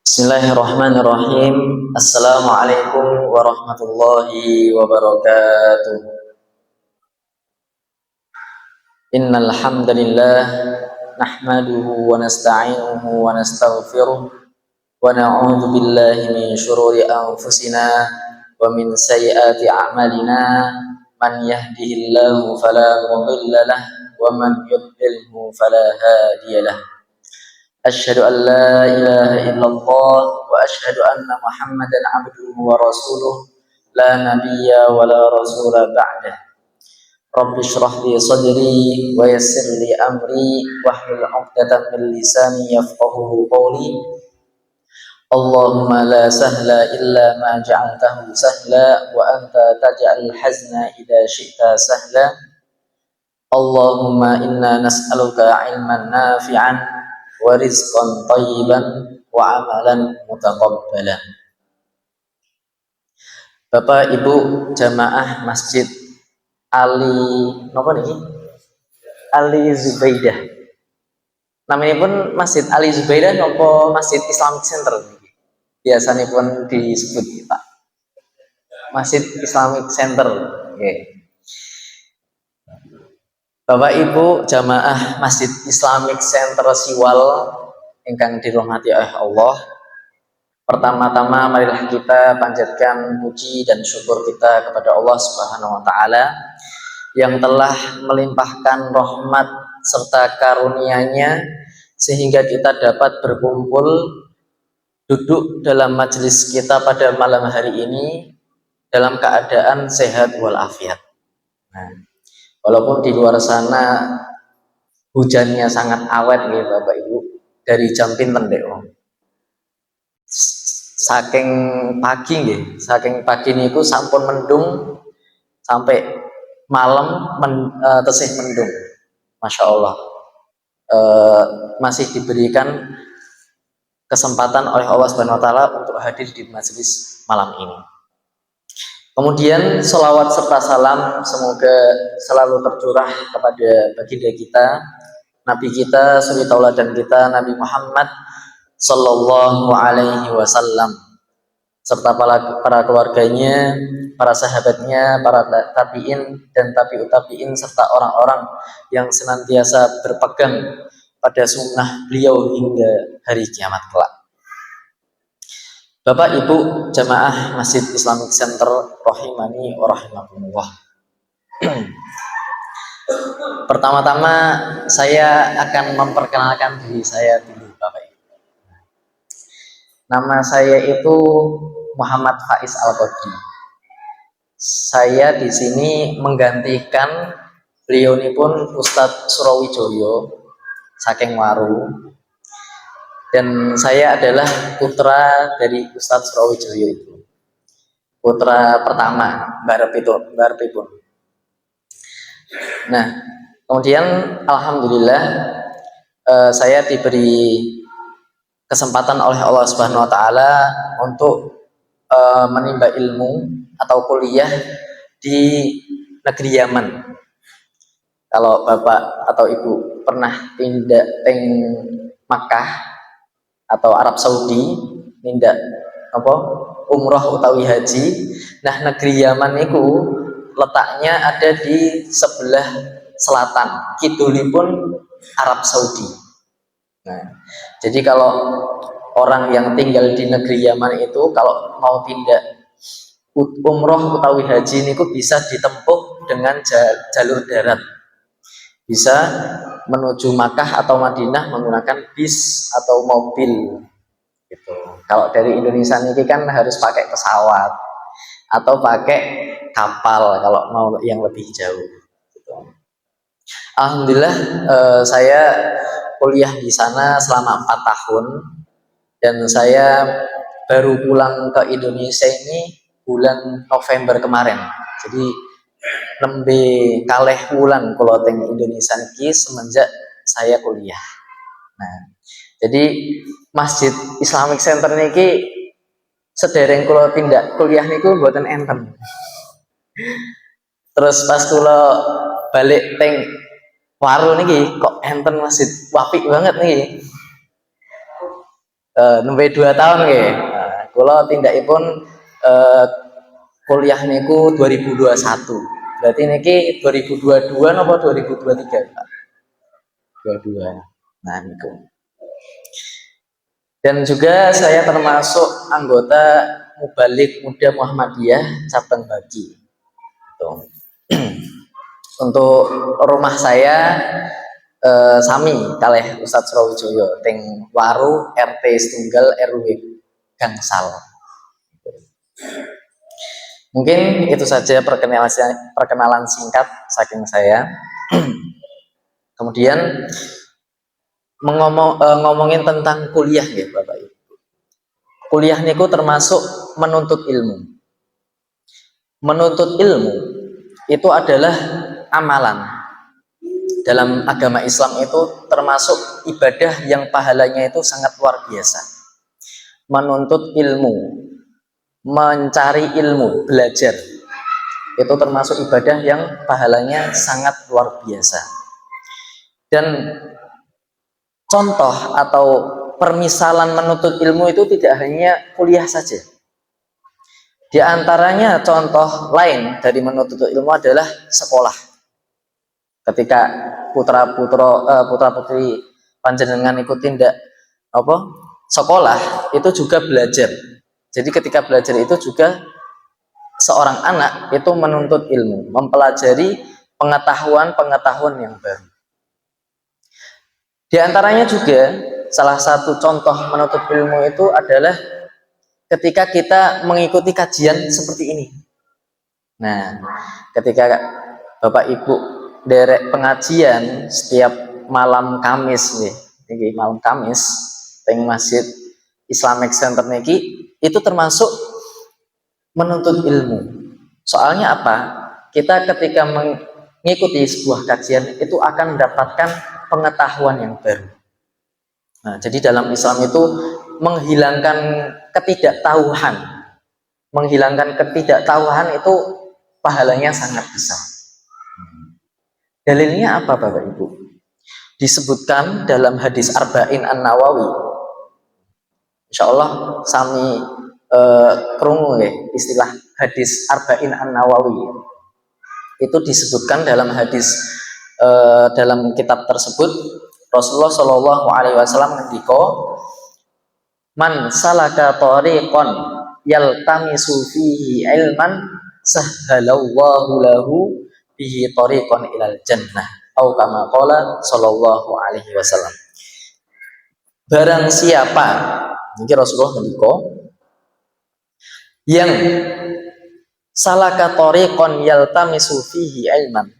Bismillahirrahmanirrahim. Assalamualaikum warahmatullahi wabarakatuh. Innal hamdalillah nahmaduhu wa nasta'inuhu wa nastaghfiruh wa na'udzu billahi min shururi anfusina wa min sayyiati a'malina. Man yahdihillahu fala mudilla lahu wa man yudlilhu fala hadiyalah. Asyhadu an la ilaha illallah wa asyhadu anna Muhammadan abduhu wa rasuluh la nabiyya wa la rasula ba'dah. Rabbi shrah li sadri wa yassir li amri wahlul 'uqdatam min lisani yafqahu qawli. Allahumma la sahla illa ma ja'altahu sahla wa anta taj'al hazna idza syi'ta sahla. Allahumma inna nas'aluka 'ilman nafi'an wa rizqan thayyiban wa amalan mutaqabbalan. Bapak Ibu jamaah Masjid Ali Zubaidah. Namanya pun Masjid Ali Zubaidah nopo Masjid Islamic Center. Biasanya pun disebut Pak Masjid Islamic Center. Bapak Ibu jamaah Masjid Islamic Center Siwal ingkang dirahmati oleh Allah. Pertama-tama marilah kita panjatkan puji dan syukur kita kepada Allah Subhanahu wa taala yang telah melimpahkan rahmat serta karunia-Nya sehingga kita dapat berkumpul duduk dalam majelis kita pada malam hari ini dalam keadaan sehat walafiat. Walaupun di luar sana hujannya sangat awet nih Bapak Ibu, dari jam pinten dek saking pagi niku sampun mendung sampai malam tesih mendung. Masya Allah, masih diberikan kesempatan oleh Allah Subhanahu wa taala untuk hadir di majelis malam ini. Kemudian selawat serta salam semoga selalu tercurah kepada baginda kita, Nabi kita, suri tauladan kita, Nabi Muhammad Sallallahu Alaihi Wasallam, serta para keluarganya, para sahabatnya, para tabiin dan tabiut tabiin, serta orang-orang yang senantiasa berpegang pada sunnah beliau hingga hari kiamat kelak. Bapak Ibu jamaah Masjid Islamic Center rahimani wa rahimakumullah. Pertama-tama saya akan memperkenalkan diri saya dulu Bapak Ibu. Nama saya itu Muhammad Faiz Al-Qadri. Saya di sini menggantikan beliau ini pun Ustadz Surawijoyo saking Waru. Dan saya adalah putra dari Ustadz Surawijoyo itu. Putra pertama, Barepipun. Nah, kemudian alhamdulillah saya diberi kesempatan oleh Allah Subhanahu wa taala untuk menimba ilmu atau kuliah di negeri Yaman. Kalau Bapak atau Ibu pernah pindah teng Makkah atau Arab Saudi nindak umroh utawi haji. Nah, negeri Yaman itu letaknya ada di sebelah selatan kidulipun Arab Saudi. Nah, jadi kalau orang yang tinggal di negeri Yaman itu kalau mau pindah umroh utawi haji niku bisa ditempuh dengan jalur darat. Bisa menuju Makkah atau Madinah menggunakan bis atau mobil gitu. Kalau dari Indonesia ini kan harus pakai pesawat atau pakai kapal kalau mau yang lebih jauh gitu. Alhamdulillah saya kuliah di sana selama 4 tahun dan saya baru pulang ke Indonesia ini bulan November kemarin. Jadi nembe kalih wulan kula teng Indonesia niki semenjak saya kuliah. Nah, jadi Masjid Islamic Center niki sedereng kula tindak kuliah niku mboten enten. Terus pas kula balik teng Waru niki kok enten masjid apik banget niki. nembe 2 tahun nggih. Kula tindakipun eh, kuliah niku 2021. Berarti niki 2022 napa 2023, Pak? 22. Nah, niku. Dan juga saya termasuk anggota Mubalik Muda Muhammadiyah cabang Bagi. Tuh. Untuk rumah saya sami kalih Ustadz Surawijoyo teng Waru RT setunggal RW Gangsal. Mungkin itu saja perkenalan singkat saking saya. Kemudian ngomongin tentang kuliah ya Bapak Ibu. Kuliah niku termasuk menuntut ilmu. Menuntut ilmu itu adalah amalan. Dalam agama Islam itu termasuk ibadah yang pahalanya itu sangat luar biasa. Menuntut ilmu, mencari ilmu, belajar, itu termasuk ibadah yang pahalanya sangat luar biasa. Dan contoh atau permisalan menuntut ilmu itu tidak hanya kuliah saja. Di antaranya contoh lain dari menuntut ilmu adalah sekolah. Ketika putra putri panjenengan ikut tindak sekolah itu juga belajar. Jadi ketika belajar itu juga seorang anak itu menuntut ilmu, mempelajari pengetahuan yang baru. Di antaranya juga salah satu contoh menuntut ilmu itu adalah ketika kita mengikuti kajian seperti ini. Nah, ketika Bapak Ibu derek pengajian setiap malam Kamis nih, ini malam Kamis teng Masjid Islamic Center niki itu termasuk menuntut ilmu. Soalnya apa? Kita ketika mengikuti sebuah kajian itu akan mendapatkan pengetahuan yang baru. Nah, jadi dalam Islam itu menghilangkan ketidaktahuan. Menghilangkan ketidaktahuan itu pahalanya sangat besar. Dalilnya apa Bapak Ibu? Disebutkan dalam hadis Arba'in An-Nawawi. Insya Allah sami krungu ya istilah hadis Arba'in An-Nawawi. Itu disebutkan dalam hadis dalam kitab tersebut Rasulullah Shallallahu Alaihi Wasallam ngendika, man salaka tariqan yaltamisu fihi ilman sahhalallahu lahu bihi tariqan ilal jannah atau kama qala sallallahu alaihi wasallam. Barang siapa, ini Rasulullah ngendika, yang salaka tariqan yaltamisu fihi ilman,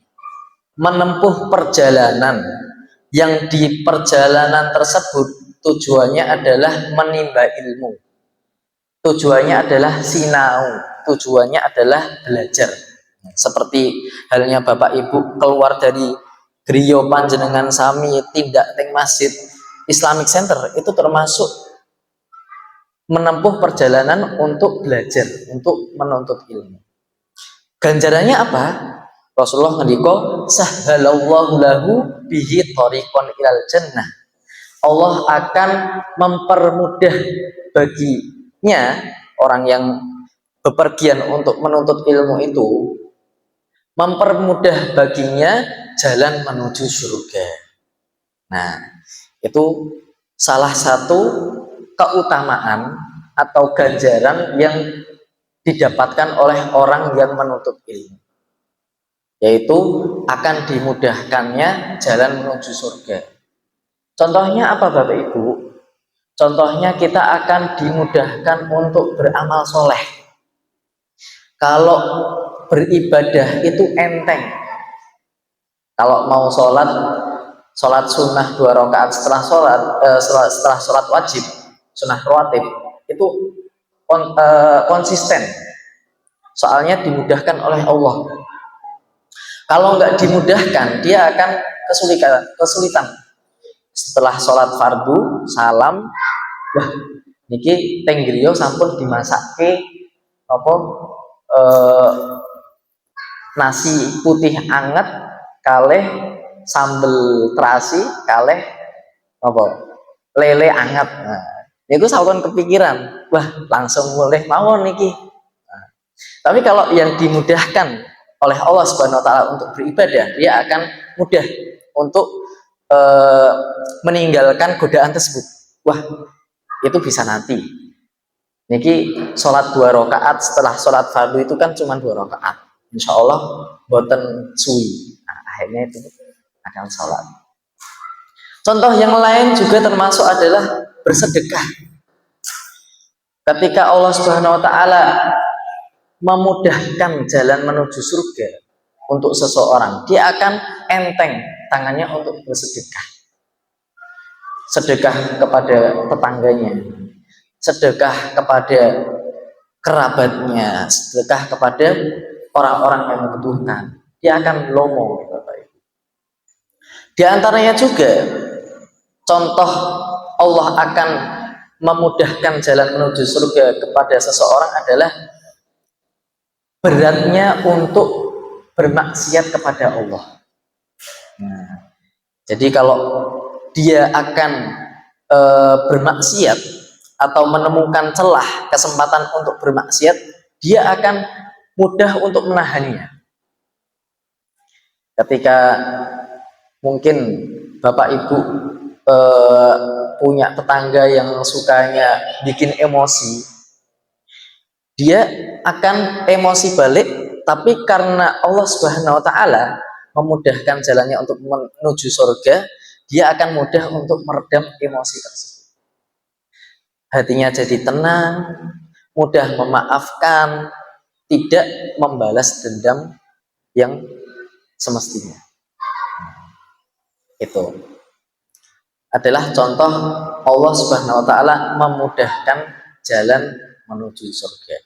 menempuh perjalanan yang di perjalanan tersebut tujuannya adalah menimba ilmu, tujuannya adalah sinau, tujuannya adalah belajar. Seperti halnya Bapak Ibu keluar dari griya panjenengan sami tindak teng Masjid Islamic Center, itu termasuk menempuh perjalanan untuk belajar, untuk menuntut ilmu. Ganjarannya apa? Rasulullah ngendika, sahhalallahu lahu bihi thariqan ilal jannah. Allah akan mempermudah baginya orang yang bepergian untuk menuntut ilmu itu, mempermudah baginya jalan menuju surga. Nah, itu salah satu keutamaan atau ganjaran yang didapatkan oleh orang yang menuntut ilmu, yaitu akan dimudahkannya jalan menuju surga. Contohnya apa Bapak Ibu? Contohnya kita akan dimudahkan untuk beramal soleh. Kalau beribadah itu enteng. Kalau mau sholat sunnah 2 rakaat setelah sholat wajib, sunnah rawatib, itu konsisten. Soalnya dimudahkan oleh Allah. Kalau nggak dimudahkan, dia akan kesulitan. Setelah sholat fardu, salam, wah, niki teng griya sampun dimasake nasi putih anget kalih sambel terasi kalih lele anget. Nah, Itu sawan kepikiran, wah langsung mulai mawon niki. Nah, tapi kalau yang dimudahkan oleh Allah Subhanahu wa taala untuk beribadah, dia akan mudah untuk meninggalkan godaan tersebut. Wah, itu bisa nanti. Niki sholat 2 rakaat, setelah sholat fardu itu kan cuma 2 rakaat. Insya Allah boten suwi. Nah, akhirnya itu akan sholat. Contoh yang lain juga termasuk adalah bersedekah. Ketika Allah Subhanahu wa taala memudahkan jalan menuju surga untuk seseorang, dia akan enteng tangannya untuk bersedekah. Sedekah kepada tetangganya, sedekah kepada kerabatnya, sedekah kepada orang-orang yang membutuhkan. Dia akan lomo, Bapak Ibu. Di antaranya juga contoh Allah akan memudahkan jalan menuju surga kepada seseorang adalah beratnya untuk bermaksiat kepada Allah. Nah, jadi kalau dia akan bermaksiat atau menemukan celah kesempatan untuk bermaksiat, dia akan mudah untuk menahannya. Ketika mungkin Bapak Ibu punya tetangga yang sukanya bikin emosi, dia akan emosi balik, tapi karena Allah Subhanahu wa taala memudahkan jalannya untuk menuju surga, dia akan mudah untuk meredam emosi tersebut. Hatinya jadi tenang, mudah memaafkan, tidak membalas dendam yang semestinya. Itu adalah contoh Allah Subhanahu wa taala memudahkan jalan menuju surga.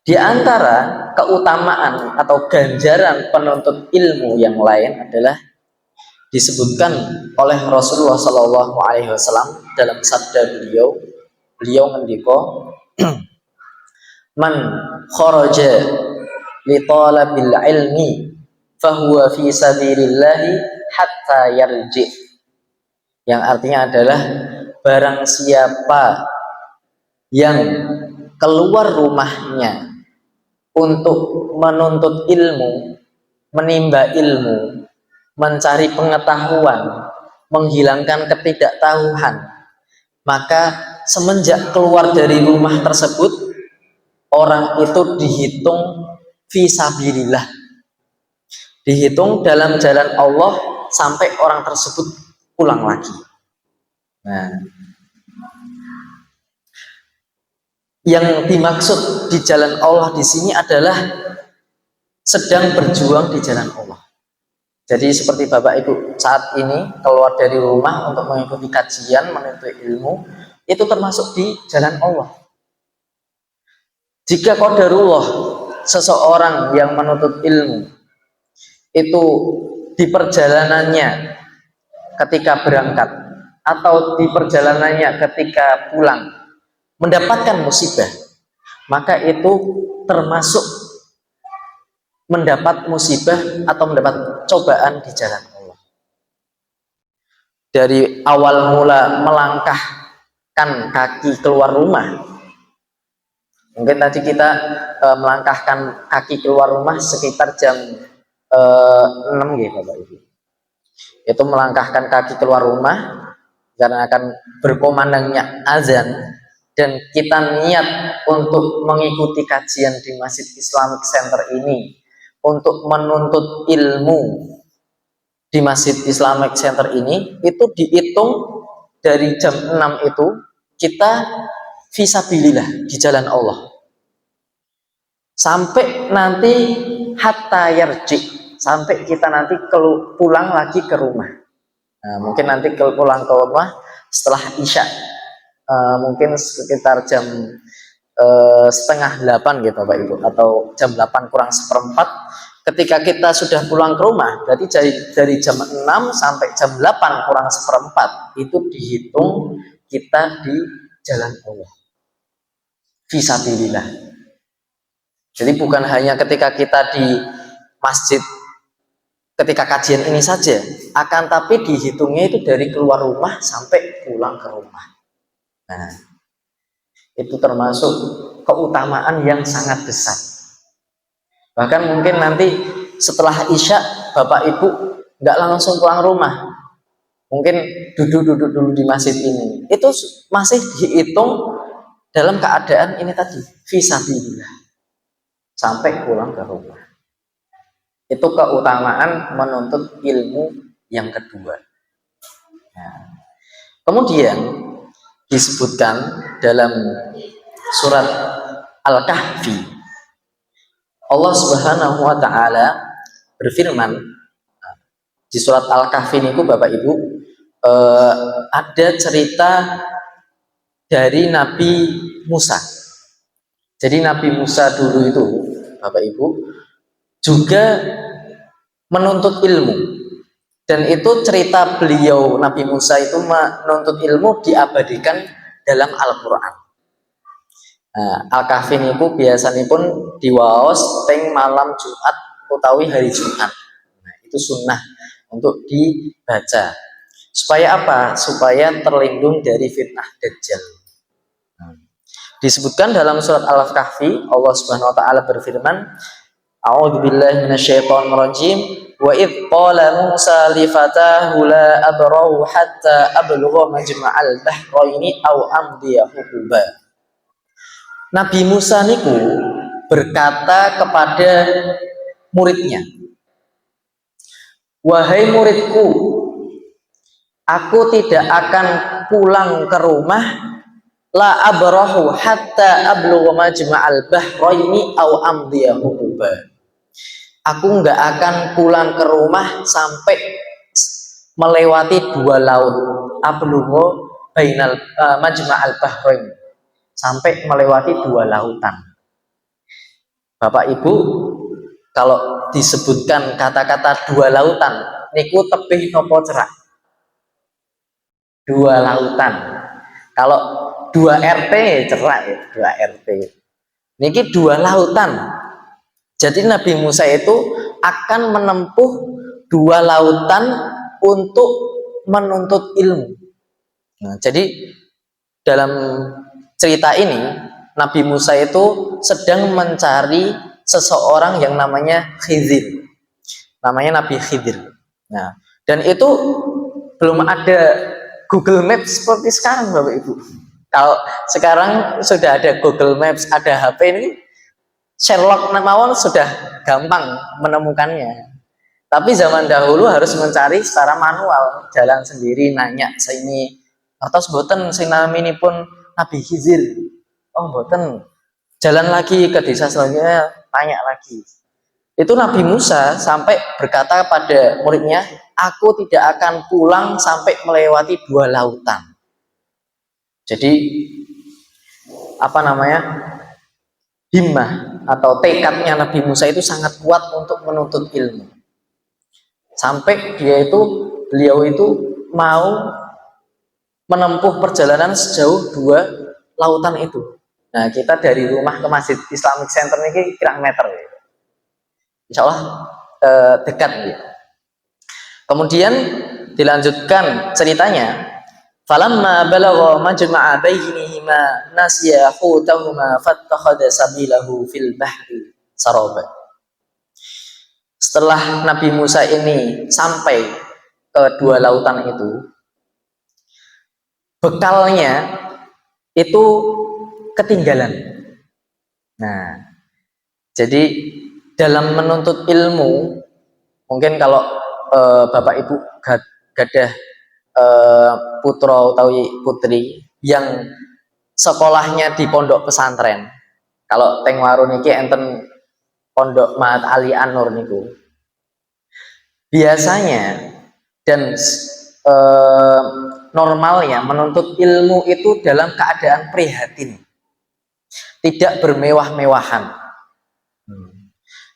Di antara keutamaan atau ganjaran penuntut ilmu yang lain adalah disebutkan oleh Rasulullah Shallallahu Alaihi Wasallam dalam sabda beliau ngendika, man kharaja li talabil ilmi fahuwa fi sabilillahi hatta yarji, yang artinya adalah barang siapa yang keluar rumahnya untuk menuntut ilmu, menimba ilmu, mencari pengetahuan, menghilangkan ketidaktahuan, maka semenjak keluar dari rumah tersebut, orang itu dihitung fisabilillah, dihitung dalam jalan Allah sampai orang tersebut pulang lagi. Nah, yang dimaksud di jalan Allah di sini adalah sedang berjuang di jalan Allah. Jadi seperti Bapak Ibu saat ini keluar dari rumah untuk mengikuti kajian, menuntut ilmu, itu termasuk di jalan Allah. Jika qadarullah seseorang yang menuntut ilmu itu di perjalanannya ketika berangkat atau di perjalanannya ketika pulang mendapatkan musibah, maka itu termasuk mendapat musibah atau mendapat cobaan di jalan Allah. Dari awal mula melangkahkan kaki keluar rumah, mungkin tadi kita melangkahkan kaki keluar rumah sekitar jam 6 ya Bapak Ibu. Itu melangkahkan kaki keluar rumah karena akan berkumandangnya azan, dan kita niat untuk mengikuti kajian di Masjid Islamic Center ini, untuk menuntut ilmu di Masjid Islamic Center ini, itu dihitung dari jam 6 itu kita fisabilillah di jalan Allah sampai nanti hatta yarji, sampai kita nanti pulang lagi ke rumah. Nah, mungkin nanti pulang ke rumah setelah isya, mungkin sekitar jam setengah 8 gitu Bapak Ibu, atau jam 8 kurang seperempat. Ketika kita sudah pulang ke rumah, berarti dari jam 6 sampai jam 8 kurang seperempat itu dihitung kita di jalan Allah fisabilillah. Jadi bukan hanya ketika kita di masjid ketika kajian ini saja, akan tapi dihitungnya itu dari keluar rumah sampai pulang ke rumah. Nah, itu termasuk keutamaan yang sangat besar. Bahkan mungkin nanti setelah Isya Bapak Ibu nggak langsung pulang rumah, mungkin duduk-duduk dulu di masjid ini, itu masih dihitung dalam keadaan ini tadi, fisabilillah, sampai pulang ke rumah. Itu keutamaan menuntut ilmu yang kedua. Nah, kemudian disebutkan dalam surat Al-Kahfi, Allah Subhanahu wa taala berfirman di surat Al-Kahfi niku Bapak Ibu, ada cerita dari Nabi Musa. Jadi Nabi Musa dulu itu Bapak Ibu juga menuntut ilmu, dan itu cerita beliau Nabi Musa itu menuntut ilmu diabadikan dalam Al-Quran. Nah, Al-Kahfi niku biasanya pun diwaos teng malam Jumat utawi hari Jumat. Nah, itu sunnah untuk dibaca. Supaya apa? Supaya terlindung dari fitnah Dajjal. Disebutkan dalam surat Al-Kahfi, Allah Subhanahu wa taala berfirman, A'udzubillahi minasyaitonir rajim, wa idz qala Musa li fatahu la abrahu hatta ablugha majma'al bahraini aw amdiya huquba. Nabi Musa niku berkata kepada muridnya, wahai muridku, aku tidak akan pulang ke rumah la abrahu hatta ablugha majma'al bahraini aw amdiya huquba. Aku nggak akan pulang ke rumah sampai melewati dua laut, ablugha bainal majma'al bahrain, sampai melewati dua lautan. Bapak Ibu, kalau disebutkan kata-kata dua lautan niku tebih nopo cerak? Dua lautan. Kalau 2 RT cerak ya, 2 RT. Niki dua lautan. Jadi Nabi Musa itu akan menempuh dua lautan untuk menuntut ilmu. Nah, jadi dalam cerita ini Nabi Musa itu sedang mencari seseorang yang namanya Khidir. Namanya Nabi Khidir. Nah, dan itu belum ada Google Maps seperti sekarang Bapak Ibu. Kalau sekarang sudah ada Google Maps, ada HP ini, Sherlock mawon sudah gampang menemukannya. Tapi zaman dahulu harus mencari secara manual, jalan sendiri, nanya sini, atau boten sing namini pun Nabi Khidir. Oh boten, jalan lagi ke desa selanjutnya, tanya lagi. Itu Nabi Musa sampai berkata pada muridnya, aku tidak akan pulang sampai melewati dua lautan. Jadi apa namanya, himmah atau tekadnya Nabi Musa itu sangat kuat untuk menuntut ilmu. Sampai beliau itu mau menempuh perjalanan sejauh dua lautan itu. Nah, kita dari rumah ke Masjid Islamic Center ini kira meter ya. Insya Allah dekat ya. Kemudian dilanjutkan ceritanya, falamma balagha majma'a bainihima nasiya hutahuma fattakhadha sabilahu fil bahri saraba. Setelah Nabi Musa ini sampai ke dua lautan itu, bekalnya itu ketinggalan. Nah, jadi dalam menuntut ilmu, mungkin kalau Bapak Ibu gadah putra atau putri yang sekolahnya di pondok pesantren, kalau teng warung niki enten pondok Mahat Ali An-Nur niku, biasanya dan normalnya menuntut ilmu itu dalam keadaan prihatin, tidak bermewah-mewahan.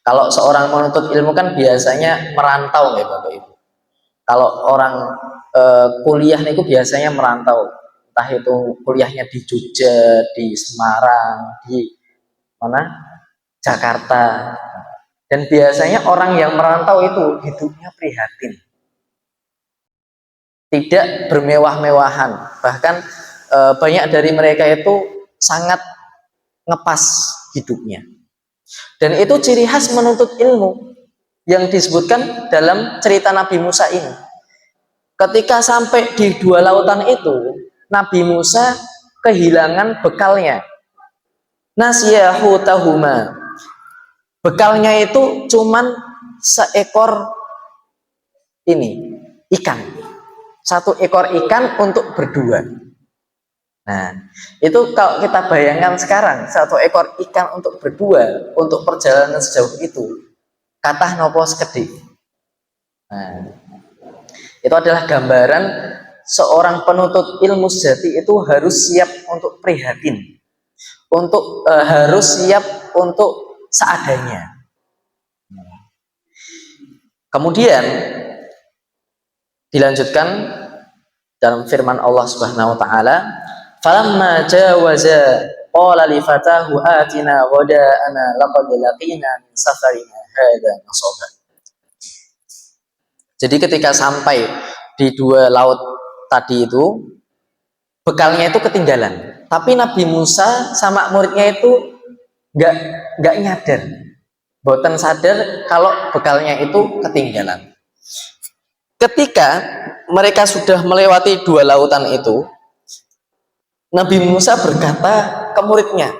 Kalau seorang menuntut ilmu kan biasanya merantau ya Bapak Ibu. Kalau orang kuliah itu biasanya merantau, entah itu kuliahnya di Jogja, di Semarang, di mana, Jakarta. Dan biasanya orang yang merantau itu hidupnya prihatin, tidak bermewah-mewahan. Bahkan banyak dari mereka itu sangat ngepas hidupnya. Dan itu ciri khas menuntut ilmu yang disebutkan dalam cerita Nabi Musa ini. Ketika sampai di dua lautan itu, Nabi Musa kehilangan bekalnya. Nasiyahu tahuma. Bekalnya itu cuman seekor ini ikan, satu ekor ikan untuk berdua. Nah, itu kalau kita bayangkan sekarang, satu ekor ikan untuk berdua untuk perjalanan sejauh itu, kata nopo sekedip. Nah, itu adalah gambaran seorang penuntut ilmu sejati itu harus siap untuk prihatin, untuk harus siap untuk seadanya. Kemudian dilanjutkan dalam firman Allah Subhanahu wa taala, "Falamma jawaza qala li fatahu atina wada'ana laqad laqina min safarina hadza nasaba." Jadi ketika sampai di dua laut tadi itu, bekalnya itu ketinggalan. Tapi Nabi Musa sama muridnya itu nggak nyadar, boten sadar kalau bekalnya itu ketinggalan. Ketika mereka sudah melewati dua lautan itu, Nabi Musa berkata ke muridnya,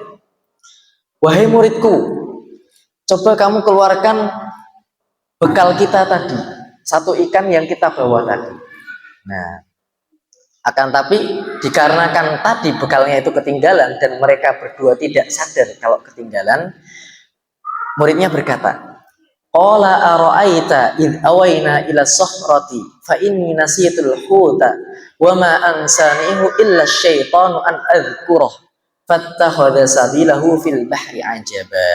"Wahai muridku, coba kamu keluarkan bekal kita tadi, satu ikan yang kita bawa tadi." Nah, akan tapi dikarenakan tadi bekalnya itu ketinggalan dan mereka berdua tidak sadar kalau ketinggalan, muridnya berkata, "Qala ara'aita id awayna ila sakhrati fa inni nasiyatul huta wa ma ansanihu illa syaitanu an adhkurah fattakhadha sabilahu fil bahri ajaba."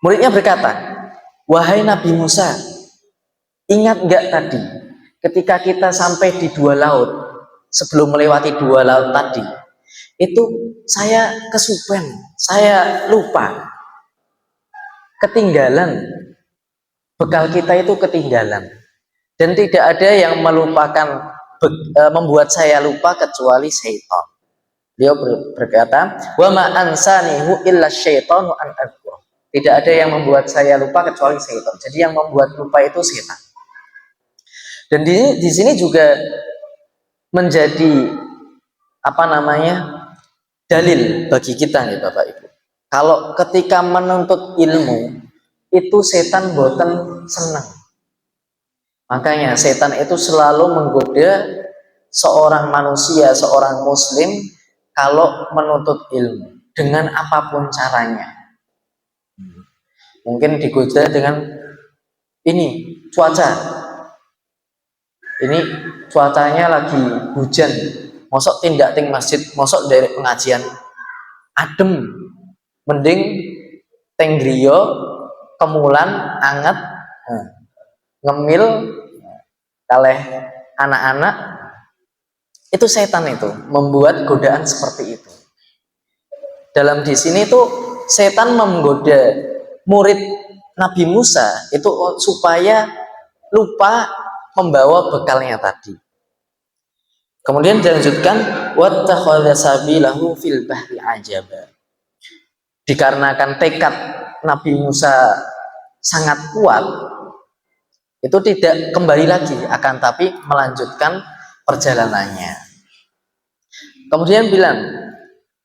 Muridnya berkata, "Wahai Nabi Musa, ingat enggak tadi ketika kita sampai di dua laut, sebelum melewati dua laut tadi, itu saya kesupen, saya lupa, ketinggalan, bekal kita itu ketinggalan, dan tidak ada yang melupakan membuat saya lupa kecuali syaitan." Beliau berkata, "Wa ma ansanihu illa syaitanu an adhkurah." Tidak ada yang membuat saya lupa kecuali syaitan. Jadi yang membuat lupa itu setan. Dan di sini juga menjadi dalil bagi kita nih Bapak Ibu. Kalau ketika menuntut ilmu itu setan boten senang. Makanya setan itu selalu menggoda seorang manusia, seorang muslim kalau menuntut ilmu dengan apapun caranya. Mungkin digoda dengan ini cuaca. Ini cuacanya lagi hujan, mosok tindak ting masjid, mosok dari pengajian adem, mending teng griya kemulan anget, ngemil kaleh anak-anak. Itu setan itu membuat godaan seperti itu. Dalam di sini tuh setan menggoda murid Nabi Musa itu supaya lupa membawa bekalnya tadi. Kemudian dilanjutkan, wattakhadha sabilahu fil bahri ajaba. Dikarenakan tekad Nabi Musa sangat kuat, itu tidak kembali lagi, akan tapi melanjutkan perjalanannya. Kemudian bilang,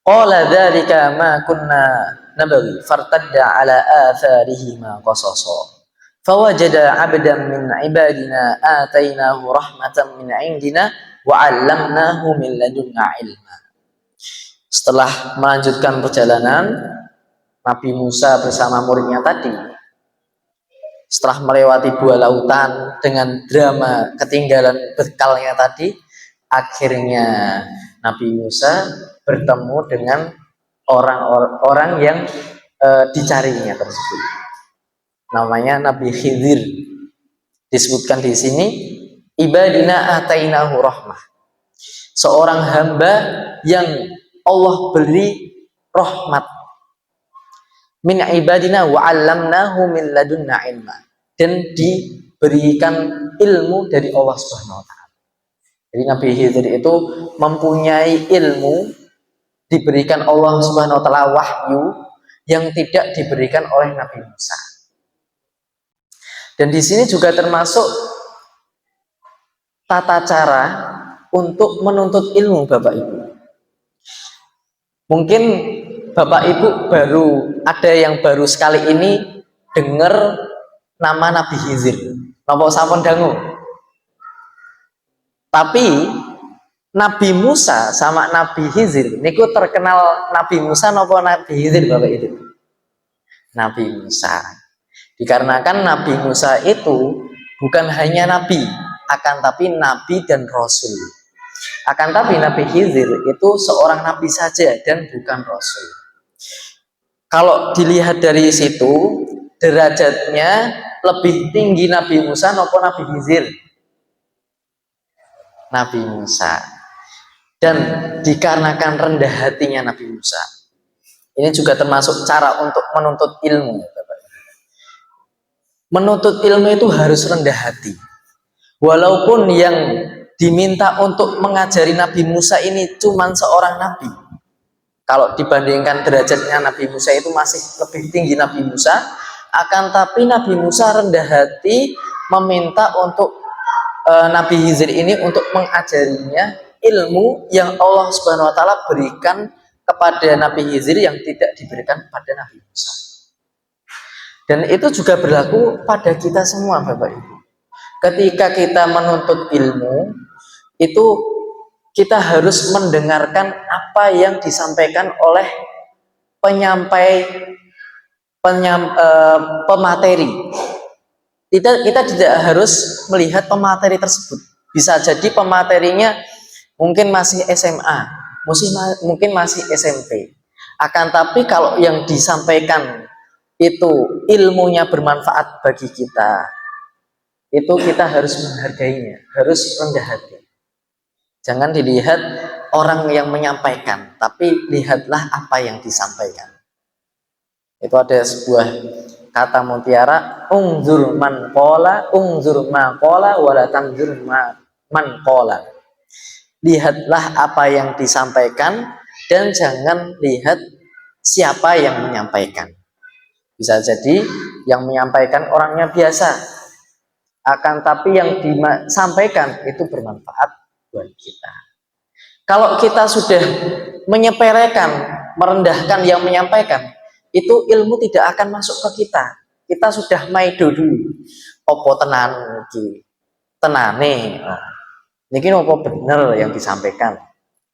qala dzalika ma kunna nabghi fartadda ala atharihi ma qasasa. Fawajada 'abdan min 'ibadina atainahu rahmatan min 'indina wa 'allamnahu min ladunna 'ilma. Setelah melanjutkan perjalanan Nabi Musa bersama muridnya tadi, setelah melewati dua lautan dengan drama ketinggalan bekalnya tadi, akhirnya Nabi Musa bertemu dengan orang-orang yang dicarinya tersebut. Namanya Nabi Khidir. Disebutkan di sini, ibadina atainahu rahmah. Seorang hamba yang Allah beri rahmat. Min ibadina wa 'allamnahu min ladunna ilma. Dan diberikan ilmu dari Allah Subhanahu wa taala. Jadi Nabi Khidir itu mempunyai ilmu, diberikan Allah Subhanahu wa taala wahyu yang tidak diberikan oleh Nabi Musa. Dan di sini juga termasuk tata cara untuk menuntut ilmu, Bapak Ibu. Mungkin Bapak Ibu baru ada yang baru sekali ini dengar nama Nabi Khidir. Napa sampun dangu? Tapi Nabi Musa sama Nabi Khidir niku terkenal Nabi Musa napa Nabi Khidir, Bapak Ibu? Nabi Musa. Dikarenakan Nabi Musa itu bukan hanya nabi, akan tapi nabi dan rasul. Akan tapi Nabi Khidir itu seorang nabi saja dan bukan rasul. Kalau dilihat dari situ, derajatnya lebih tinggi Nabi Musa maupun Nabi Khidir. Nabi Musa. Dan dikarenakan rendah hatinya Nabi Musa, ini juga termasuk cara untuk menuntut ilmu. Menuntut ilmu itu harus rendah hati. Walaupun yang diminta untuk mengajari Nabi Musa ini cuma seorang nabi. Kalau dibandingkan derajatnya Nabi Musa itu masih lebih tinggi Nabi Musa, akan tapi Nabi Musa rendah hati meminta untuk Nabi Khidir ini untuk mengajarinya ilmu yang Allah Subhanahu wa taala berikan kepada Nabi Khidir yang tidak diberikan kepada Nabi Musa. Dan itu juga berlaku pada kita semua, Bapak Ibu. Ketika kita menuntut ilmu, itu kita harus mendengarkan apa yang disampaikan oleh pemateri. Kita tidak harus melihat pemateri tersebut. Bisa jadi pematerinya mungkin masih SMA, mungkin masih SMP. Akan tapi kalau yang disampaikan itu ilmunya bermanfaat bagi kita, itu kita harus menghargainya, harus rendah hati. Jangan dilihat orang yang menyampaikan, tapi lihatlah apa yang disampaikan. Itu ada sebuah kata mutiara, ungzur man qala, ungzur ma qala, wala tanzur man qala. Lihatlah apa yang disampaikan dan jangan lihat siapa yang menyampaikan. Bisa jadi yang menyampaikan orangnya biasa, akan tapi yang disampaikan itu bermanfaat buat kita. Kalau kita sudah menyepelekan, merendahkan yang menyampaikan, itu ilmu tidak akan masuk ke kita. Kita sudah maido dulu. Opo tenan iki? Tenane. Niki opo bener yang disampaikan?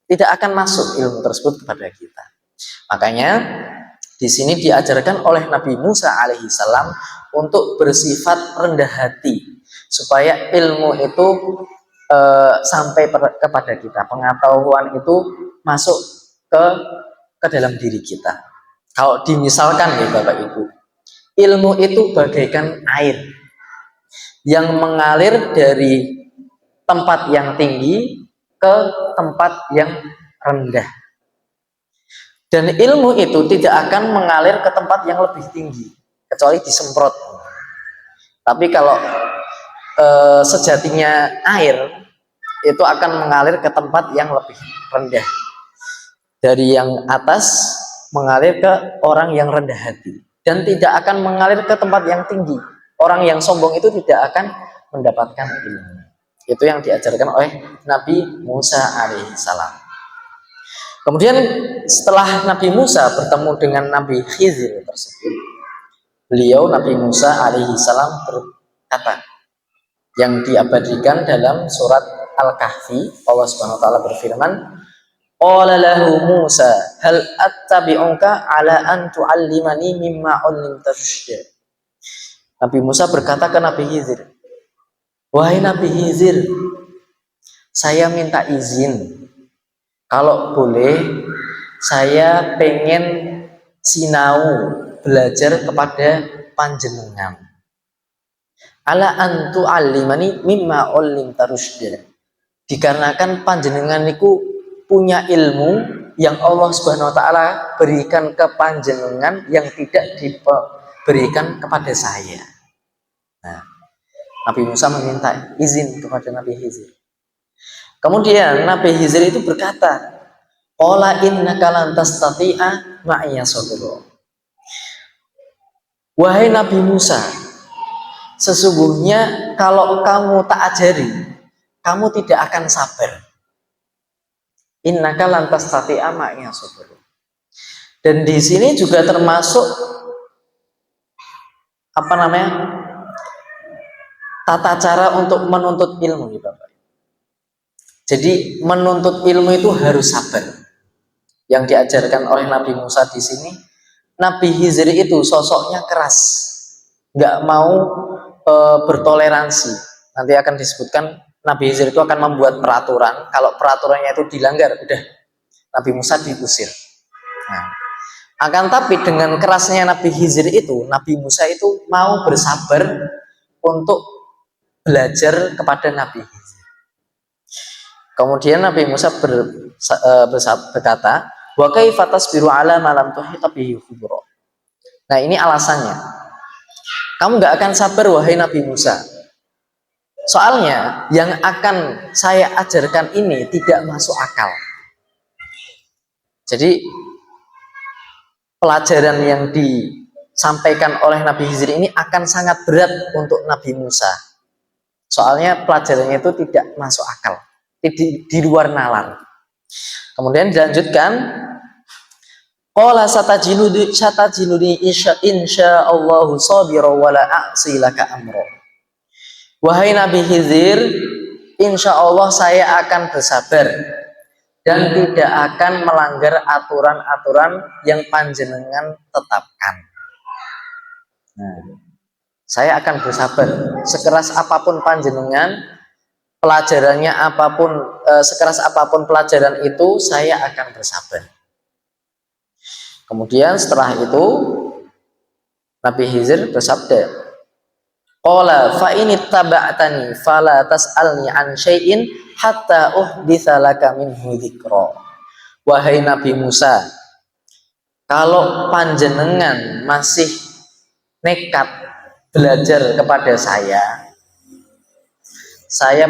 Tidak akan masuk ilmu tersebut kepada kita. Makanya di sini diajarkan oleh Nabi Musa alaihissalam untuk bersifat rendah hati supaya ilmu itu sampai kepada kita, pengetahuan itu masuk ke dalam diri kita. Kalau dimisalkan ya Bapak Ibu, ilmu itu bagaikan air yang mengalir dari tempat yang tinggi ke tempat yang rendah. Dan ilmu itu tidak akan mengalir ke tempat yang lebih tinggi kecuali disemprot. Tapi kalau sejatinya air itu akan mengalir ke tempat yang lebih rendah. Dari yang atas mengalir ke orang yang rendah hati dan tidak akan mengalir ke tempat yang tinggi. Orang yang sombong itu tidak akan mendapatkan ilmu. Itu yang diajarkan oleh Nabi Musa alaihissalam. Kemudian setelah Nabi Musa bertemu dengan Nabi Khidir tersebut, beliau Nabi Musa alaihissalam berkata, yang diabadikan dalam surat Al-Kahfi, Allah Subhanahu wa taala berfirman, qala lahu Musa hal attabi'uka ala an tu'allimani mimma 'allamta rusyda. Nabi Musa berkata ke Nabi Khidir, wahai Nabi Khidir, saya minta izin, kalau boleh saya pengen sinau belajar kepada panjenengan. Ala antu alimani mimma ullimta rusyda. Dikarenakan panjenengan niku punya ilmu yang Allah Subhanahu wa taala berikan ke panjenengan yang tidak diberikan kepada saya. Nah, Nabi Musa meminta izin kepada Nabi Khidir. Kemudian Nabi Khidir itu berkata, qala innaka lan tastati'a ma'iya sabra. Wahai Nabi Musa, sesungguhnya kalau kamu tak ajari, kamu tidak akan sabar. Innaka lan tastati'a ma'iya sabra. Dan di sini juga termasuk tata cara untuk menuntut ilmu, ya Bapak. Jadi menuntut ilmu itu harus sabar. Yang diajarkan oleh Nabi Musa di sini, Nabi Khidir itu sosoknya keras, nggak mau bertoleransi. Nanti akan disebutkan Nabi Khidir itu akan membuat peraturan. Kalau peraturannya itu dilanggar, udah Nabi Musa diusir. Nah, akan tapi dengan kerasnya Nabi Khidir itu, Nabi Musa itu mau bersabar untuk belajar kepada Nabi Khidir. Kemudian Nabi Musa berkata, wa kaifa tasbiru ala ma lam tuhita bihi khubra. Nah, ini alasannya. Kamu nggak akan sabar wahai Nabi Musa. Soalnya yang akan saya ajarkan ini tidak masuk akal. Jadi pelajaran yang disampaikan oleh Nabi Khidir ini akan sangat berat untuk Nabi Musa. Soalnya pelajarannya itu tidak masuk akal, di luar nalar. Kemudian dilanjutkan, qala satajinuni insyaallahu sabira wa la a'si laka amra. Wahai Nabi Khidir, insyaallah saya akan bersabar dan tidak akan melanggar aturan-aturan yang panjenengan tetapkan. Nah, saya akan bersabar sekeras apapun panjenengan, pelajarannya apapun, sekeras apapun pelajaran itu, saya akan bersabar. Kemudian setelah itu Nabi Khidir bersabda, qala fa in ittaba'tani fala tas'alni an syai'in hatta uhditsa laka minhu dzikra. Wahai Nabi Musa, kalau panjenengan masih nekat belajar kepada saya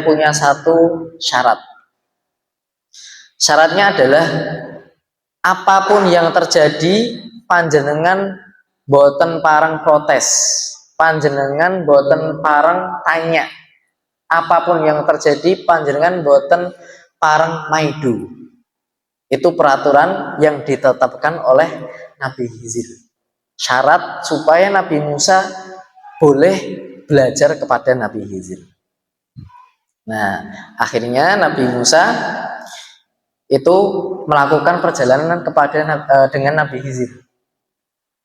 punya satu syarat. Syaratnya adalah apapun yang terjadi, panjenengan boten pareng protes, panjenengan boten pareng tanya. Apapun yang terjadi, panjenengan boten pareng maidu. Itu peraturan yang ditetapkan oleh Nabi Khidir. Syarat supaya Nabi Musa boleh belajar kepada Nabi Khidir. Nah, akhirnya Nabi Musa itu melakukan perjalanan dengan Nabi Khidir.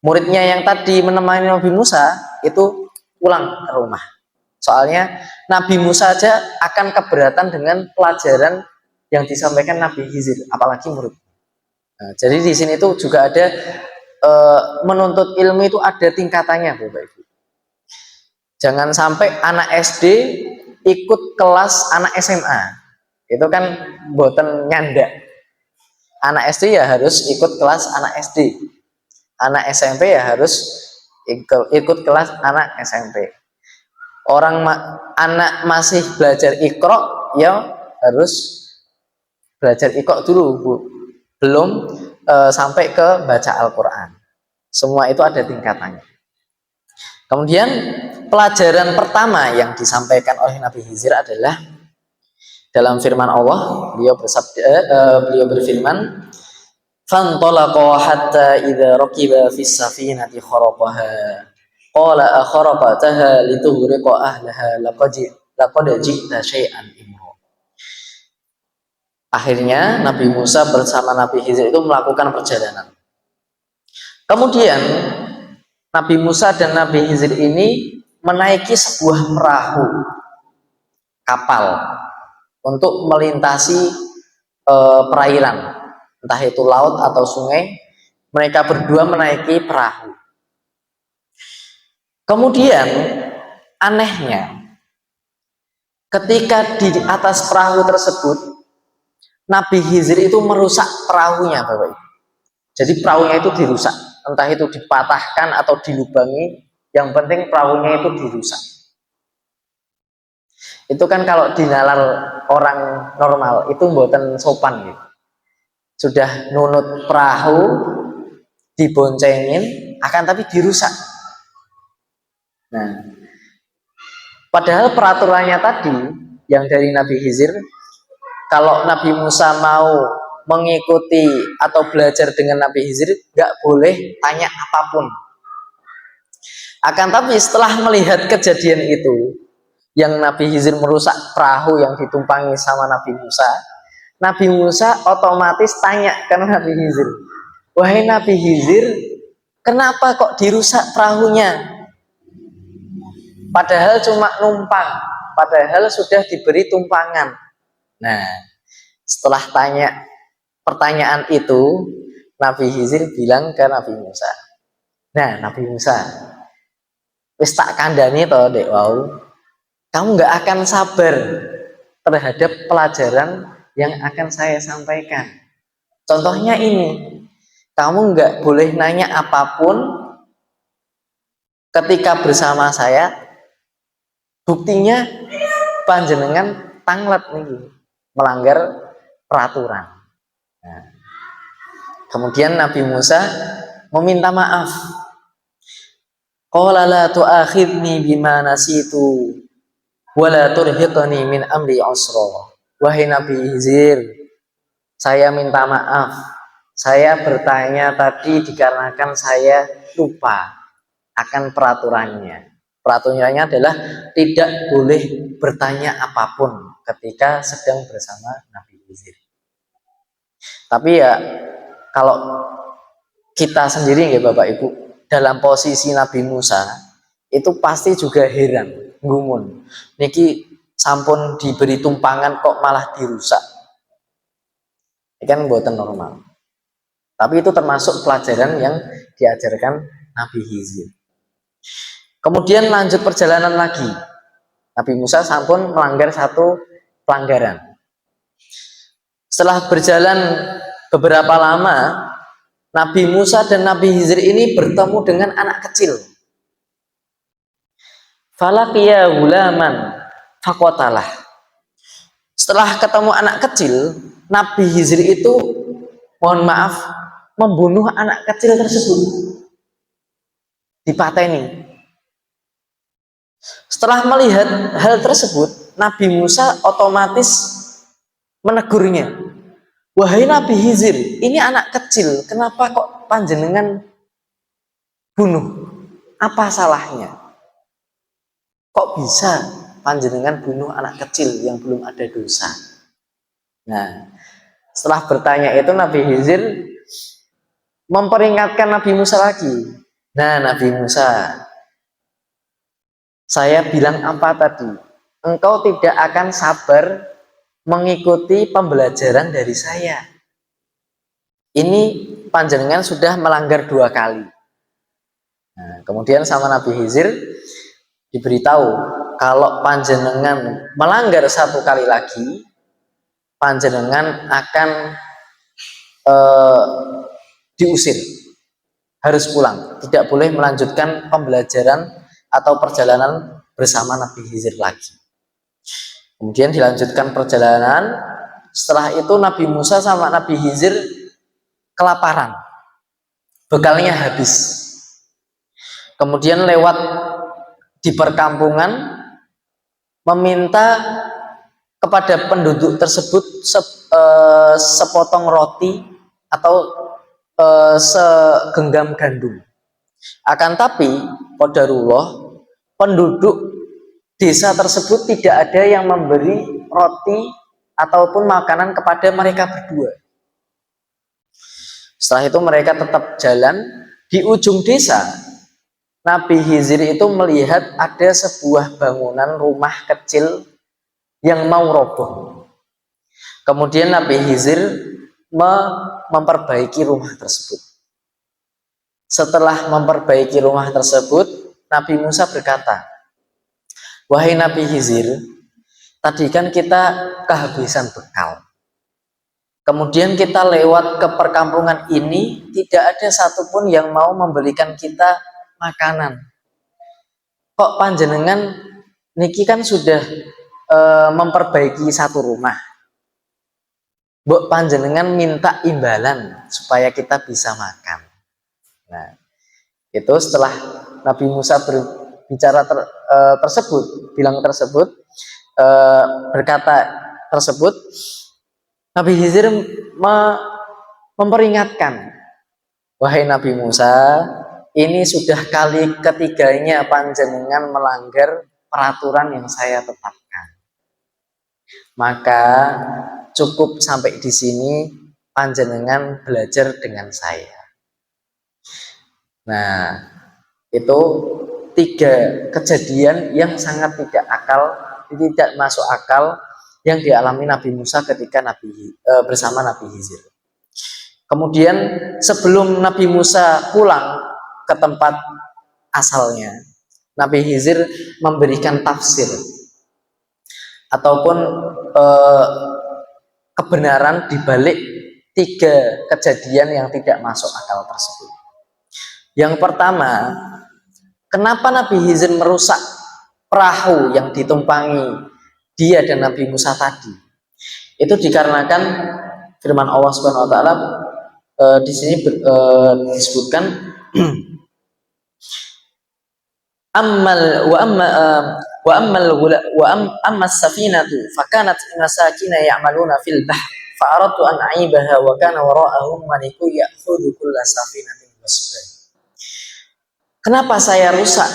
Muridnya yang tadi menemani Nabi Musa itu pulang ke rumah. Soalnya Nabi Musa aja akan keberatan dengan pelajaran yang disampaikan Nabi Khidir, apalagi murid. Nah, jadi di sini tuh juga ada menuntut ilmu itu ada tingkatannya, Bapak Ibu. Jangan sampai anak SD ikut kelas anak SMA. Itu kan boten nyanda. Anak SD ya harus ikut kelas anak SD. Anak SMP ya harus ikut kelas anak SMP. Anak masih belajar Iqra ya harus belajar Iqra dulu, Bu. Belum sampai ke baca Al-Quran. Semua itu ada tingkatannya. Kemudian pelajaran pertama yang disampaikan oleh Nabi Khidir adalah dalam firman Allah, beliau berfirman, fantalaqa hatta idza raqiba fis safinati kharaqaha qala akharaqataha litughriqa ahlaha laqad ji'ta syai'an imra. Akhirnya Nabi Musa bersama Nabi Khidir itu melakukan perjalanan. Kemudian Nabi Musa dan Nabi Khidir ini menaiki sebuah perahu kapal untuk melintasi perairan, entah itu laut atau sungai. Mereka berdua menaiki perahu. Kemudian anehnya, ketika di atas perahu tersebut, Nabi Khidir itu merusak perahunya, Bapak Ibu. Jadi perahunya itu dirusak, entah itu dipatahkan atau dilubangi, yang penting perahunya itu dirusak. Itu kan kalau dinalar orang normal itu mboten sopan gitu. Sudah nunut perahu, diboncengin, akan tapi dirusak. Nah, padahal peraturannya tadi yang dari Nabi Khidir, kalau Nabi Musa mau mengikuti atau belajar dengan Nabi Khidir, nggak boleh tanya apapun. Akan tapi setelah melihat kejadian itu, yang Nabi Khidir merusak perahu yang ditumpangi sama Nabi Musa otomatis tanya ke Nabi Khidir, wahai Nabi Khidir, kenapa kok dirusak perahunya? Padahal cuma numpang, padahal sudah diberi tumpangan. Nah, setelah tanya pertanyaan itu, Nabi Khidir bilang ke Nabi Musa, nah Nabi Musa, wis tak kandhani to dek wau, kamu nggak akan sabar terhadap pelajaran yang akan saya sampaikan. Contohnya ini, kamu nggak boleh nanya apapun ketika bersama saya. Buktinya panjenengan tanglet nih, melanggar peraturan. Nah, kemudian Nabi Musa meminta maaf. Qala la tu'akhidni bima nasitu wa la turhiqni min amri usra. Wahai Nabi Khidir, saya minta maaf. Saya bertanya tadi dikarenakan saya lupa akan peraturannya. Peraturannya adalah tidak boleh bertanya apapun ketika sedang bersama Nabi Khidir. Tapi ya kalau kita sendiri ya Bapak Ibu, dalam posisi Nabi Musa itu pasti juga heran, gumun. Niki sampun diberi tumpangan kok malah dirusak. Ini kan buatan normal. Tapi itu termasuk pelajaran yang diajarkan Nabi Khidir. Kemudian lanjut perjalanan lagi. Nabi Musa sampun melanggar satu pelanggaran. Setelah berjalan beberapa lama, Nabi Musa dan Nabi Khidir ini bertemu dengan anak kecil. Falaqiya gulaman faqatalah. Setelah ketemu anak kecil, Nabi Khidir itu mohon maaf membunuh anak kecil tersebut. Dipateni. Setelah melihat hal tersebut, Nabi Musa otomatis menegurnya. Wahai Nabi Khidir, ini anak kecil, kenapa kok panjenengan bunuh? Apa salahnya? Kok bisa panjenengan bunuh anak kecil yang belum ada dosa? Nah, setelah bertanya itu Nabi Khidir memperingatkan Nabi Musa lagi. Nah, Nabi Musa, saya bilang apa tadi? Engkau tidak akan sabar mengikuti pembelajaran dari saya. Ini panjenengan sudah melanggar 2 kali. Nah, kemudian sama Nabi Khidir diberitahu kalau panjenengan melanggar 1 kali lagi, panjenengan akan diusir, harus pulang, tidak boleh melanjutkan pembelajaran atau perjalanan bersama Nabi Khidir lagi. Kemudian dilanjutkan perjalanan. Setelah itu Nabi Musa sama Nabi Khidir kelaparan, bekalnya habis. Kemudian lewat di perkampungan meminta kepada penduduk tersebut sepotong roti atau segenggam gandum. Akan tapi qadarullah, penduduk desa tersebut tidak ada yang memberi roti ataupun makanan kepada mereka berdua. Setelah itu mereka tetap jalan. Di ujung desa, Nabi Khidir itu melihat ada sebuah bangunan rumah kecil yang mau roboh. Kemudian Nabi Khidir memperbaiki rumah tersebut. Setelah memperbaiki rumah tersebut, Nabi Musa berkata, wahai Nabi Khidir, tadi kan kita kehabisan bekal. Kemudian kita lewat ke perkampungan ini, tidak ada satupun yang mau memberikan kita makanan. Kok panjenengan niki kan sudah memperbaiki satu rumah, mbok panjenengan minta imbalan supaya kita bisa makan. Nah, itu setelah Nabi Musa berbicara bilang tersebut, berkata tersebut, Nabi Khidir memperingatkan, wahai Nabi Musa, ini sudah kali ketiganya panjenengan melanggar peraturan yang saya tetapkan. Maka cukup sampai di sini, panjenengan belajar dengan saya. Nah, itu 3 kejadian yang sangat tidak masuk akal yang dialami Nabi Musa ketika bersama Nabi Khidir. Kemudian sebelum Nabi Musa pulang ke tempat asalnya, Nabi Khidir memberikan tafsir ataupun kebenaran dibalik 3 kejadian yang tidak masuk akal tersebut. Yang pertama, kenapa Nabi Khidir merusak perahu yang ditumpangi dia dan Nabi Musa tadi? Itu dikarenakan firman Allah Subhanahu wa taala di sini disebutkan amma safinatu fakanat masakina ya'maluna fil bahr fa aradtu an a'ibaha wa kana wara'ahum malikun ya'khudhu kulla safinatin ghasban. Kenapa saya rusak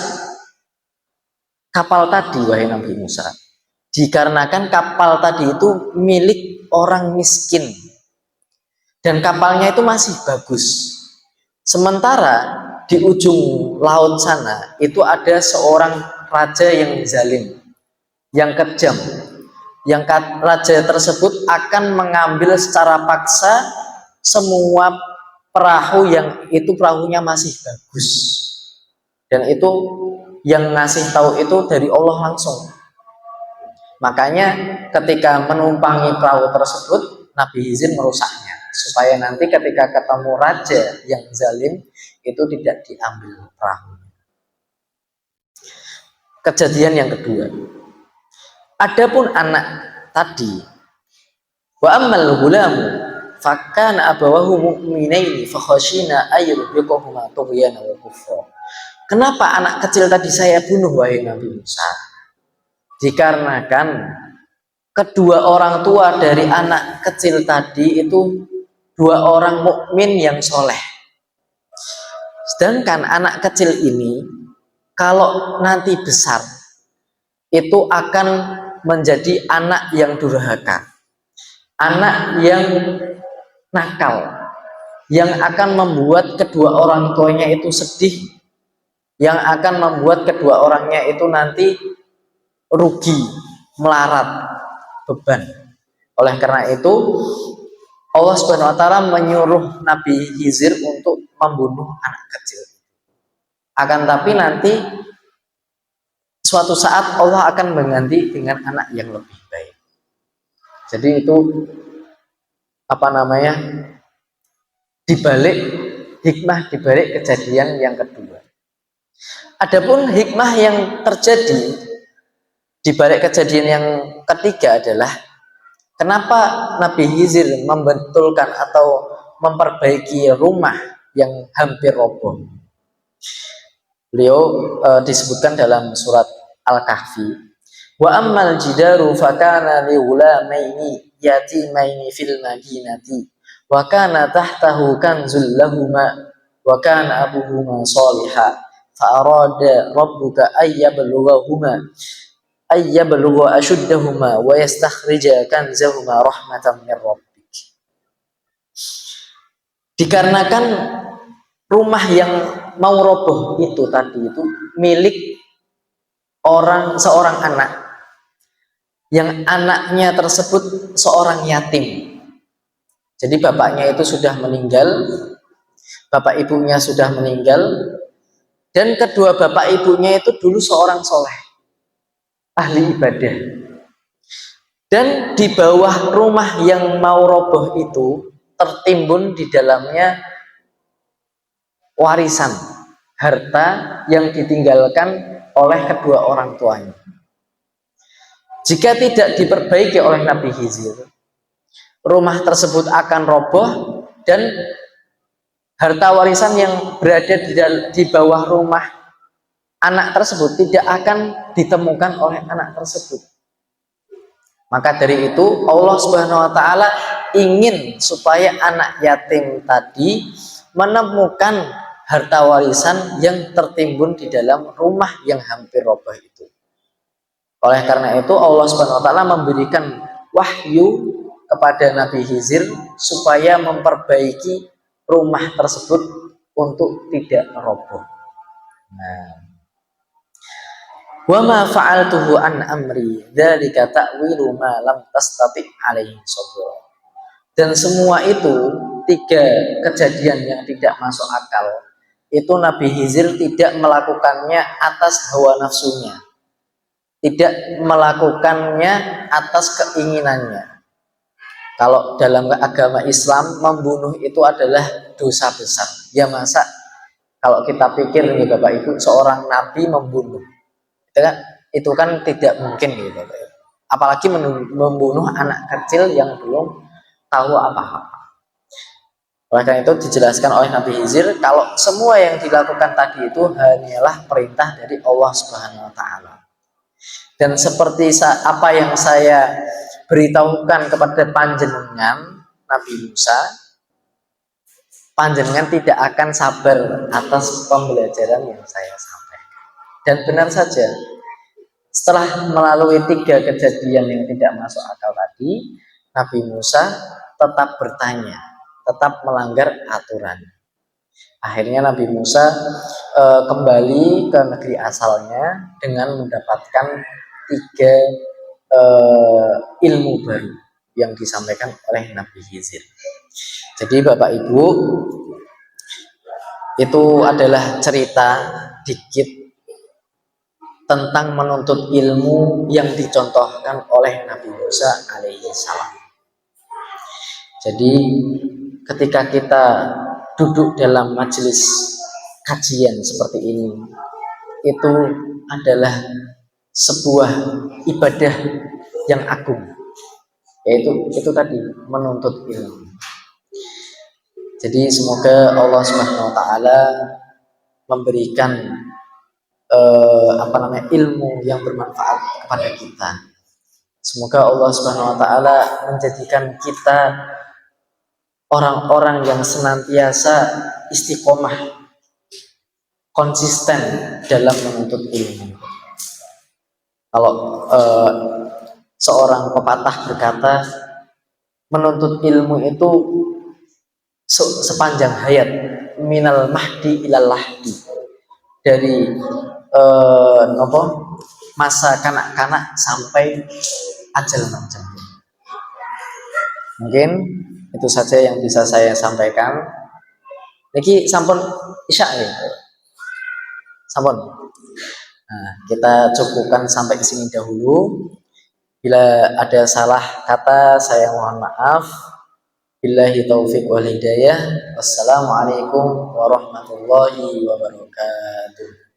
kapal tadi, wahai Nabi Musa? Dikarenakan kapal tadi itu milik orang miskin dan kapalnya itu masih bagus. Sementara di ujung laut sana itu ada seorang raja yang zalim, yang kejam. Yang raja tersebut akan mengambil secara paksa semua perahu yang itu perahunya masih bagus. Dan itu yang ngasih tahu itu dari Allah langsung. Makanya ketika menumpangi perahu tersebut, Nabi Khidir merusaknya supaya nanti ketika ketemu raja yang zalim itu tidak diambil perahu. Kejadian yang kedua, adapun anak tadi, wa ammal gulamu fakana abawahu mu'minaini fakhashina ayyurhiqahuma tughyana wa kufra. Kenapa anak kecil tadi saya bunuh, wahai Nabi Musa? Dikarenakan kedua orang tua dari anak kecil tadi itu 2 orang mukmin yang soleh. Sedangkan anak kecil ini kalau nanti besar itu akan menjadi anak yang durhaka, anak yang nakal, yang akan membuat kedua orang tuanya itu sedih, yang akan membuat kedua orangnya itu nanti rugi, melarat, beban. Oleh karena itu Allah Subhanahu wa taala menyuruh Nabi Khidir untuk membunuh anak kecil. Akan tapi nanti suatu saat Allah akan mengganti dengan anak yang lebih baik. Jadi itu dibalik hikmah dibalik kejadian yang kedua. Adapun hikmah yang terjadi di balik kejadian yang ketiga adalah kenapa Nabi Khidir membetulkan atau memperbaiki rumah yang hampir roboh. Beliau disebutkan dalam surat Al-Kahfi, wa ammal jidaru fakana li ghulamaini yatimaini fil madinati wa kana tahtahu kanzul lahuma wa kana abuhuma shaliha fa arada rabbuka ayyablugha ashuddahuma wa yastakhrija kanzahuma rahmatan min rabbik. Dikarenakan rumah yang mau roboh itu tadi itu milik seorang anak yang anaknya tersebut seorang yatim. Jadi bapaknya itu sudah meninggal, bapak ibunya sudah meninggal, dan kedua bapak ibunya itu dulu seorang soleh, ahli ibadah. Dan di bawah rumah yang mau roboh itu tertimbun di dalamnya warisan, harta yang ditinggalkan oleh kedua orang tuanya. Jika tidak diperbaiki oleh Nabi Khidir, rumah tersebut akan roboh dan harta warisan yang berada di bawah rumah anak tersebut tidak akan ditemukan oleh anak tersebut. Maka dari itu Allah Subhanahu wa taala ingin supaya anak yatim tadi menemukan harta warisan yang tertimbun di dalam rumah yang hampir roboh itu. Oleh karena itu Allah Subhanahu wa taala memberikan wahyu kepada Nabi Khidir supaya memperbaiki rumah tersebut untuk tidak roboh. Nah, wa ma fa'altuhu an amri dzalika ta'wilu ma lam tastati' alaihi sabra. Dan semua itu, 3 kejadian yang tidak masuk akal, itu Nabi Khidir tidak melakukannya atas hawa nafsunya, tidak melakukannya atas keinginannya. Kalau dalam agama Islam membunuh itu adalah dosa besar. Ya masa kalau kita pikir nih Bapak Ibu, seorang nabi membunuh, itu kan tidak mungkin gitu Bapak Ibu. Apalagi membunuh anak kecil yang belum tahu apa-apa. Oleh karena itu dijelaskan oleh Nabi Khidir kalau semua yang dilakukan tadi itu hanyalah perintah dari Allah Subhanahu wa taala. Dan seperti apa yang saya beritahukan kepada panjenengan Nabi Musa, panjenengan tidak akan sabar atas pembelajaran yang saya sampaikan. Dan benar saja, setelah melalui 3 kejadian yang tidak masuk akal tadi, Nabi Musa tetap bertanya, tetap melanggar aturan. Akhirnya Nabi Musa kembali ke negeri asalnya dengan mendapatkan 3 ilmu baru yang disampaikan oleh Nabi Khidir. Jadi Bapak Ibu, itu adalah cerita dikit tentang menuntut ilmu yang dicontohkan oleh Nabi Musa alaihi salam. Jadi ketika kita duduk dalam majelis kajian seperti ini, itu adalah sebuah ibadah yang agung, yaitu itu tadi, menuntut ilmu. Jadi semoga Allah Subhanahu wa taala memberikan ilmu yang bermanfaat kepada kita. Semoga Allah Subhanahu wa taala menjadikan kita orang-orang yang senantiasa istiqomah, konsisten dalam menuntut ilmu. Kalau seorang pepatah berkata, menuntut ilmu itu sepanjang hayat, minal mahdi ilal lahdi, dari masa kanak-kanak sampai ajal menjemput. Mungkin itu saja yang bisa saya sampaikan. Niki sampun isya ya, sampun. Nah, kita cukupkan sampai di sini dahulu. Bila ada salah kata, saya mohon maaf. Billahi taufiq wal hidayah. Wassalamualaikum warahmatullahi wabarakatuh.